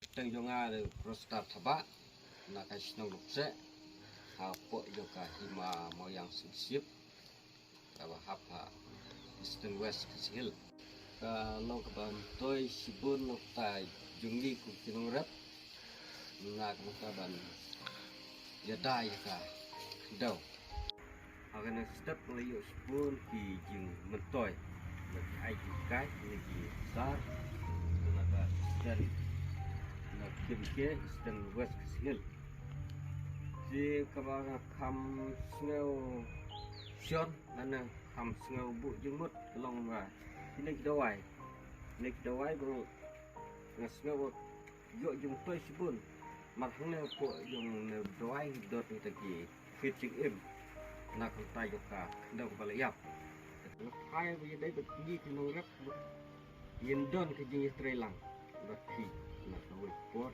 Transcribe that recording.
Teng jonga de prostat thaba na kai snong lukse ha po joka hima moyang sip kawa hapa eastern west hill ka lo ka ban toy sibun nok tai jungi ku kinong rep na ka ban ya dai ka dau agan step layu spoon ki jing mentoy nak ai ji kai ni ki sar na ka dan na kimke eastern west hill ji kabang kham sneo shon nana kham sneo bu jengmut kelong wa ini dawai bu sneo yo jung toy sibun mat hne po jung dawai dot ni tagi fitting im na kan ta yoka dong balayap hai bi dai bet gi kinong rap yin don ke jing strelang bat ki na ko por